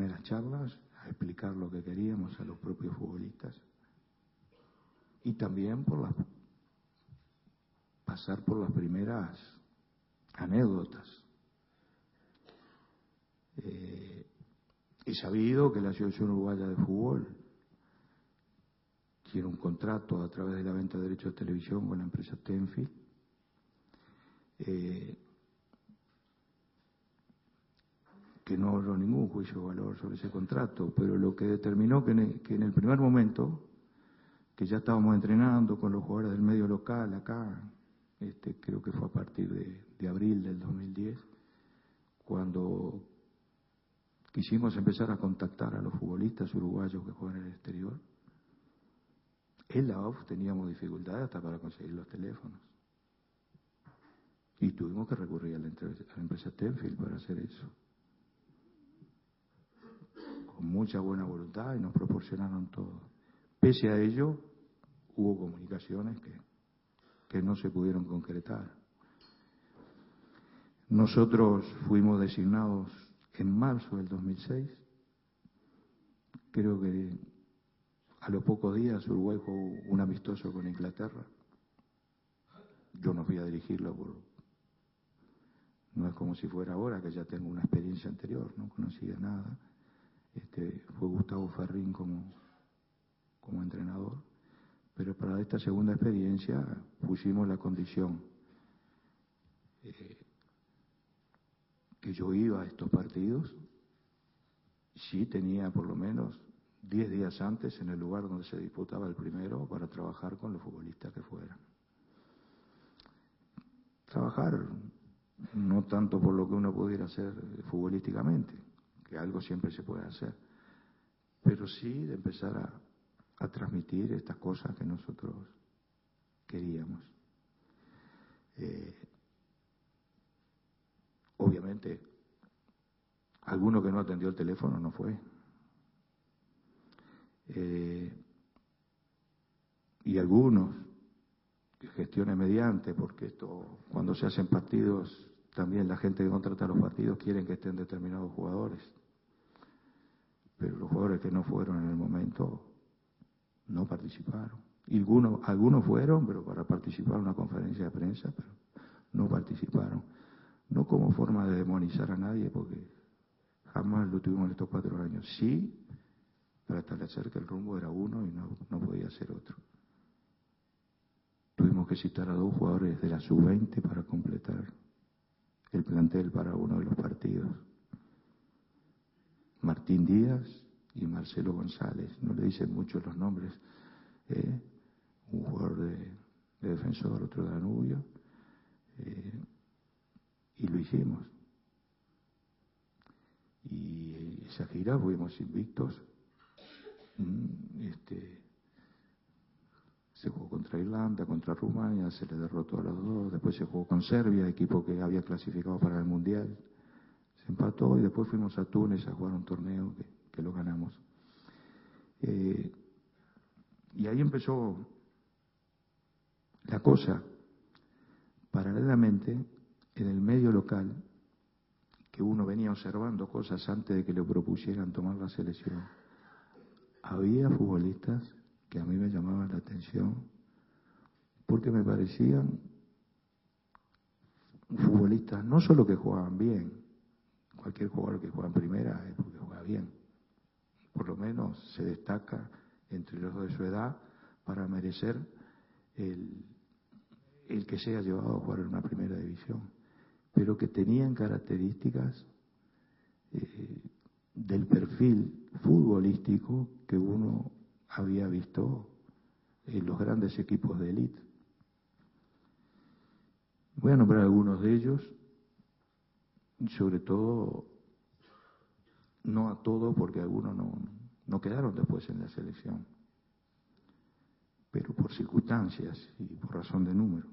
primeras charlas, a explicar lo que queríamos a los propios futbolistas y también pasar por las primeras anécdotas. He sabido que la Asociación Uruguaya de Fútbol tiene un contrato a través de la venta de derechos de televisión con la empresa Tenfield. Que no hubo ningún juicio de valor sobre ese contrato, pero lo que determinó que en el primer momento, que ya estábamos entrenando con los jugadores del medio local acá, creo que fue a partir de abril del 2010, cuando quisimos empezar a contactar a los futbolistas uruguayos que juegan en el exterior, en la OFF teníamos dificultades hasta para conseguir los teléfonos. Y tuvimos que recurrir a la empresa Tenfield para hacer eso. Con mucha buena voluntad y nos proporcionaron todo. Pese a ello, hubo comunicaciones que no se pudieron concretar. Nosotros fuimos designados en marzo del 2006. Creo que a los pocos días Uruguay jugó un amistoso con Inglaterra. Yo no fui a dirigirlo, no es como si fuera ahora, que ya tengo una experiencia anterior, no conocía nada. Fue Gustavo Ferrín como entrenador, pero para esta segunda experiencia pusimos la condición que yo iba a estos partidos, sí tenía por lo menos 10 días antes en el lugar donde se disputaba el primero para trabajar con los futbolistas que fueran. Trabajar no tanto por lo que uno pudiera hacer futbolísticamente, que algo siempre se puede hacer, pero sí de empezar a transmitir estas cosas que nosotros queríamos. Obviamente, alguno que no atendió el teléfono no fue. Y algunos que gestionen mediante, porque esto, cuando se hacen partidos, también la gente que contrata los partidos quieren que estén determinados jugadores. Pero los jugadores que no fueron en el momento no participaron. Y algunos fueron, pero para participar en una conferencia de prensa, pero no participaron. No como forma de demonizar a nadie, porque jamás lo tuvimos en estos 4 años. Sí, para establecer que el rumbo era uno y no podía ser otro. Tuvimos que citar a 2 jugadores de la sub-20 para completar el plantel para uno de los partidos. Martín Díaz y Marcelo González. No le dicen mucho los nombres. Un jugador de Defensor, otro de Danubio. Y lo hicimos. Y esa gira fuimos invictos. Se jugó contra Irlanda, contra Rumania, se le derrotó a los 2. Después se jugó con Serbia, equipo que había clasificado para el Mundial. Se empató y después fuimos a Túnez a jugar un torneo que lo ganamos. Y ahí empezó la cosa. Paralelamente, en el medio local, que uno venía observando cosas antes de que le propusieran tomar la selección, había futbolistas que a mí me llamaban la atención porque me parecían futbolistas no solo que jugaban bien, cualquier jugador que juega en primera es porque juega bien, por lo menos se destaca entre los de su edad para merecer el que sea llevado a jugar en una primera división, pero que tenían características del perfil futbolístico que uno había visto en los grandes equipos de élite. Voy a nombrar algunos de ellos, sobre todo, no a todos, porque algunos no quedaron después en la selección, pero por circunstancias y por razón de número.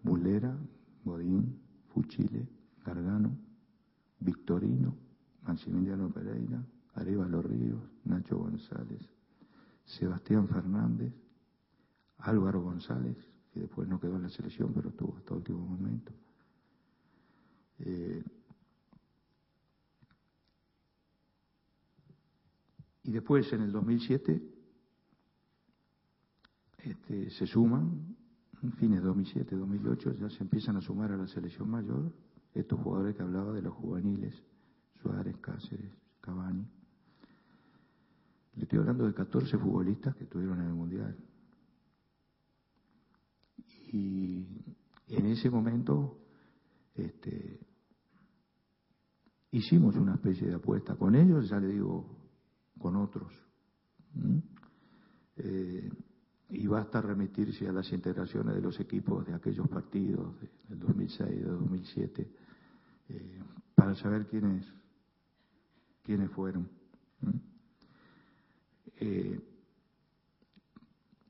Mulera, Godín, Fuchile, Gargano, Victorino, Maximiliano Pereira, Arévalo Ríos, Nacho González, Sebastián Fernández, Álvaro González, que después no quedó en la selección, pero estuvo hasta el último momento. Y después, en el 2007, se suman, en fines de 2007, 2008, ya se empiezan a sumar a la selección mayor estos jugadores que hablaba de los juveniles, Suárez, Cáceres, Cavani. Le estoy hablando de 14 futbolistas que estuvieron en el Mundial. Y en ese momento hicimos una especie de apuesta con ellos, ya le digo, con otros. Y basta remitirse a las integraciones de los equipos de aquellos partidos del 2006, de 2007, para saber quiénes fueron.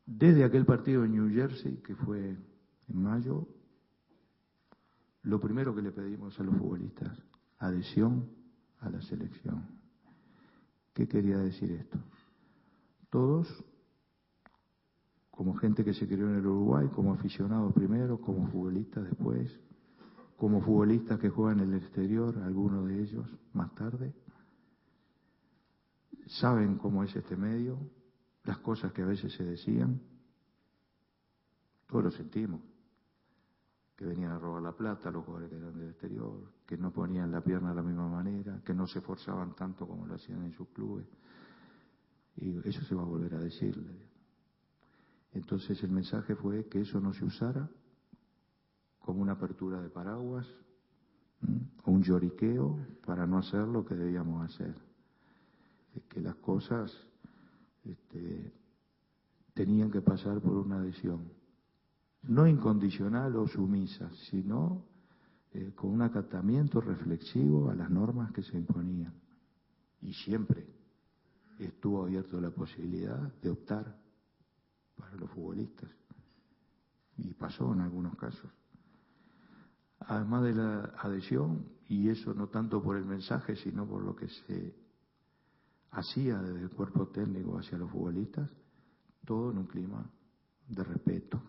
Desde aquel partido en New Jersey, que fue en mayo, lo primero que le pedimos a los futbolistas, adhesión a la selección. ¿Qué quería decir esto? Todos, como gente que se crió en el Uruguay, como aficionados primero, como futbolistas después, como futbolistas que juegan en el exterior, algunos de ellos más tarde, saben cómo es este medio, las cosas que a veces se decían, todos lo sentimos, que venían a robar la plata los jugadores que eran del exterior, que no ponían la pierna de la misma manera, que no se esforzaban tanto como lo hacían en sus clubes. Y eso se va a volver a decirle. Entonces el mensaje fue que eso no se usara como una apertura de paraguas o un lloriqueo para no hacer lo que debíamos hacer. Que las cosas tenían que pasar por una adhesión, no incondicional o sumisa, sino con un acatamiento reflexivo a las normas que se imponían. Y siempre estuvo abierto la posibilidad de optar para los futbolistas. Y pasó en algunos casos. Además de la adhesión, y eso no tanto por el mensaje, sino por lo que se hacía desde el cuerpo técnico hacia los futbolistas, todo en un clima de respeto.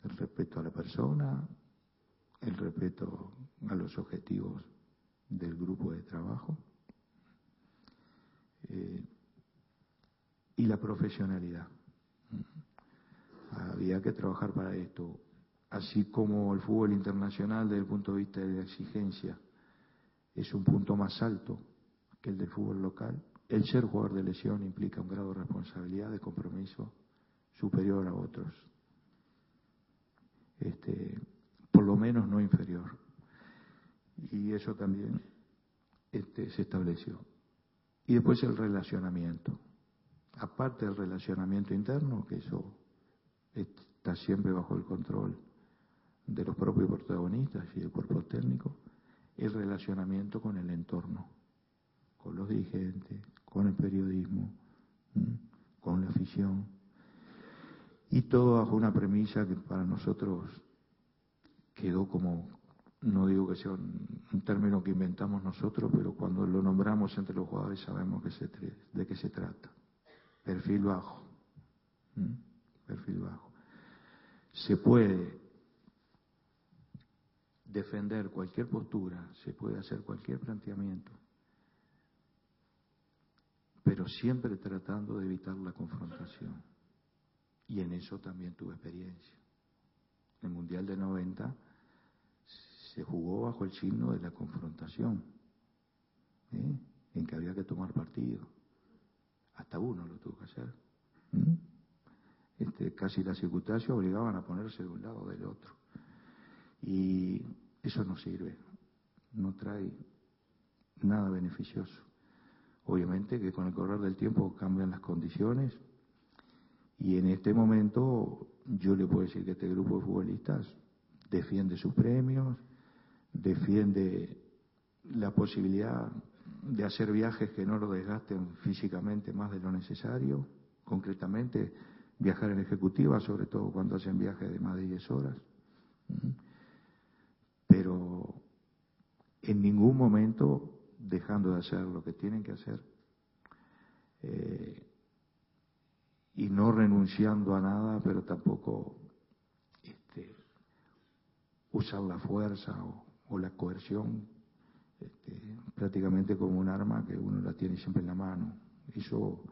El respeto a la persona, el respeto a los objetivos del grupo de trabajo y la profesionalidad. Había que trabajar para esto, así como el fútbol internacional desde el punto de vista de la exigencia es un punto más alto que el del fútbol local. El ser jugador de lesión implica un grado de responsabilidad, de compromiso superior a otros, por lo menos no inferior. Y eso también se estableció. Y después el relacionamiento. Aparte del relacionamiento interno, que eso está siempre bajo el control de los propios protagonistas y del cuerpo técnico, el relacionamiento con el entorno, con los dirigentes, con el periodismo, con la afición, y todo bajo una premisa que para nosotros quedó como, no digo que sea un término que inventamos nosotros, pero cuando lo nombramos entre los jugadores sabemos de qué se trata. Perfil bajo. Perfil bajo. Se puede defender cualquier postura, se puede hacer cualquier planteamiento, pero siempre tratando de evitar la confrontación. Y en eso también tuve experiencia. El Mundial de 90 se jugó bajo el signo de la confrontación, en que había que tomar partido. Hasta uno lo tuvo que hacer. Casi las circunstancias obligaban a ponerse de un lado o del otro. Y eso no sirve, no trae nada beneficioso. Obviamente que con el correr del tiempo cambian las condiciones y en este momento yo le puedo decir que este grupo de futbolistas defiende sus premios, defiende la posibilidad de hacer viajes que no lo desgasten físicamente más de lo necesario, concretamente viajar en ejecutiva, sobre todo cuando hacen viajes de más de 10 horas. Pero en ningún momento dejando de hacer lo que tienen que hacer y no renunciando a nada, pero tampoco usar la fuerza o la coerción prácticamente como un arma que uno la tiene siempre en la mano, Eso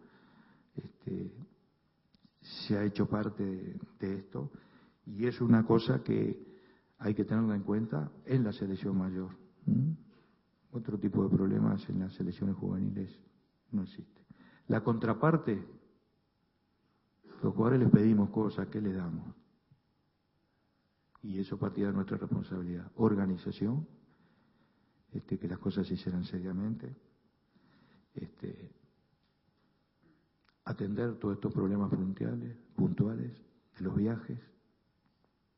se ha hecho parte de esto y es una cosa que hay que tenerla en cuenta en la selección mayor. Otro tipo de problemas en las selecciones juveniles no existe. La contraparte, los jugadores les pedimos cosas, ¿qué les damos? Y eso partía de nuestra responsabilidad. Organización, que las cosas se hicieran seriamente, atender todos estos problemas puntuales de los viajes,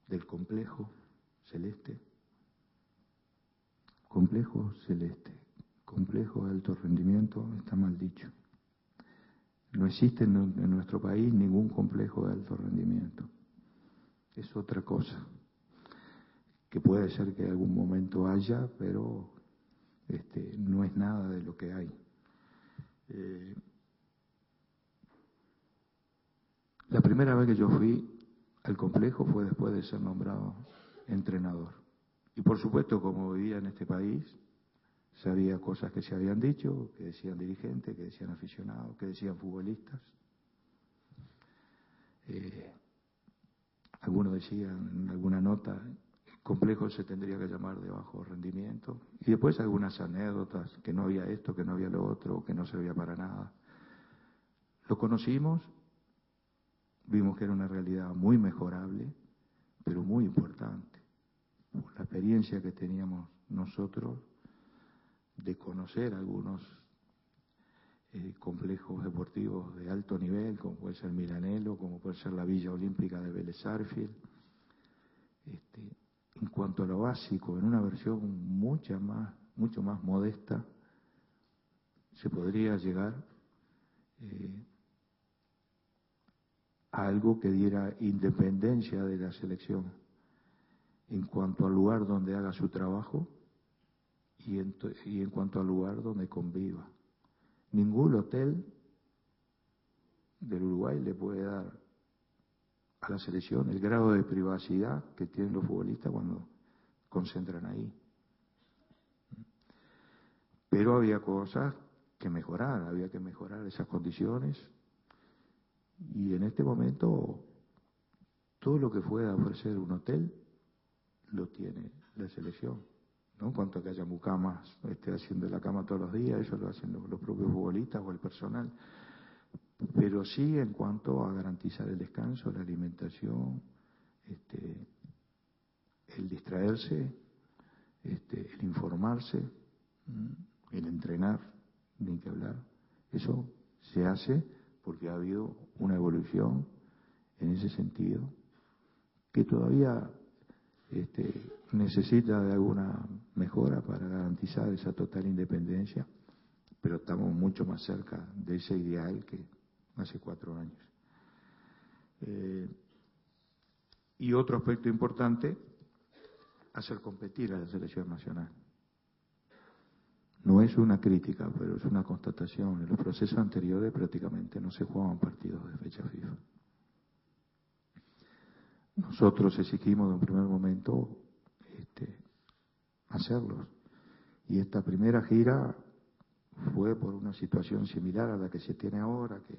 del complejo celeste, complejo de alto rendimiento, está mal dicho. No existe en nuestro país ningún complejo de alto rendimiento. Es otra cosa, que puede ser que en algún momento haya, pero no es nada de lo que hay. La primera vez que yo fui al complejo fue después de ser nombrado entrenador. Y por supuesto, como vivía en este país, sabía cosas que se habían dicho, que decían dirigentes, que decían aficionados, que decían futbolistas. Algunos decían en alguna nota, el complejo se tendría que llamar de bajo rendimiento. Y después algunas anécdotas, que no había esto, que no había lo otro, que no servía para nada. Lo conocimos, vimos que era una realidad muy mejorable, pero muy importante. Por la experiencia que teníamos nosotros de conocer algunos complejos deportivos de alto nivel, como puede ser Milanello, como puede ser la Villa Olímpica de Vélez Sarsfield. En cuanto a lo básico, en una versión mucho más modesta, se podría llegar a algo que diera independencia de la selección en cuanto al lugar donde haga su trabajo y en cuanto al lugar donde conviva. Ningún hotel del Uruguay le puede dar a la selección el grado de privacidad que tienen los futbolistas cuando concentran ahí. Pero había cosas que mejorar, había que mejorar esas condiciones y en este momento todo lo que pueda ofrecer un hotel lo tiene la selección, ¿no? En cuanto a que haya mucamas haciendo la cama todos los días, eso lo hacen los propios futbolistas o el personal, pero sí en cuanto a garantizar el descanso, la alimentación, el distraerse, el informarse, el entrenar, ni que hablar. Eso se hace porque ha habido una evolución en ese sentido que todavía necesita de alguna mejora para garantizar esa total independencia, pero estamos mucho más cerca de ese ideal que hace 4 años. Y otro aspecto importante, hacer competir a la selección nacional. No es una crítica, pero es una constatación. En los procesos anteriores prácticamente no se jugaban partidos de fecha FIFA. Nosotros exigimos de un primer momento hacerlos. Y esta primera gira fue por una situación similar a la que se tiene ahora, que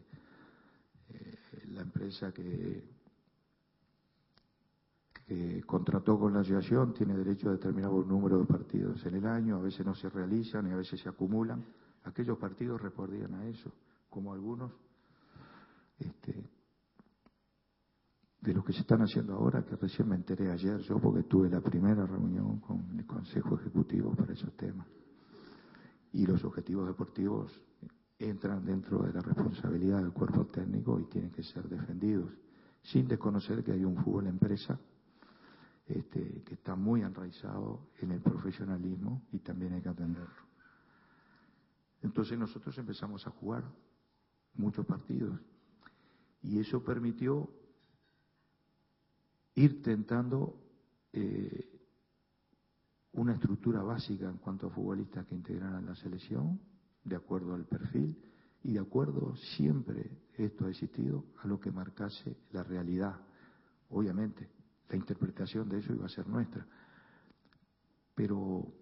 la empresa que contrató con la asociación tiene derecho a determinado número de partidos en el año, a veces no se realizan y a veces se acumulan. Aquellos partidos respondían a eso, como algunos de los que se están haciendo ahora, que recién me enteré ayer yo, porque tuve la primera reunión con el Consejo Ejecutivo para esos temas. Y los objetivos deportivos entran dentro de la responsabilidad del cuerpo técnico y tienen que ser defendidos, sin desconocer que hay un fútbol empresa que está muy enraizado en el profesionalismo y también hay que atenderlo. Entonces nosotros empezamos a jugar muchos partidos y eso permitió ir tentando una estructura básica en cuanto a futbolistas que integraran la selección, de acuerdo al perfil y de acuerdo, siempre esto ha existido, a lo que marcase la realidad. Obviamente, la interpretación de eso iba a ser nuestra, pero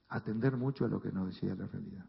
atender mucho a lo que nos decía la realidad.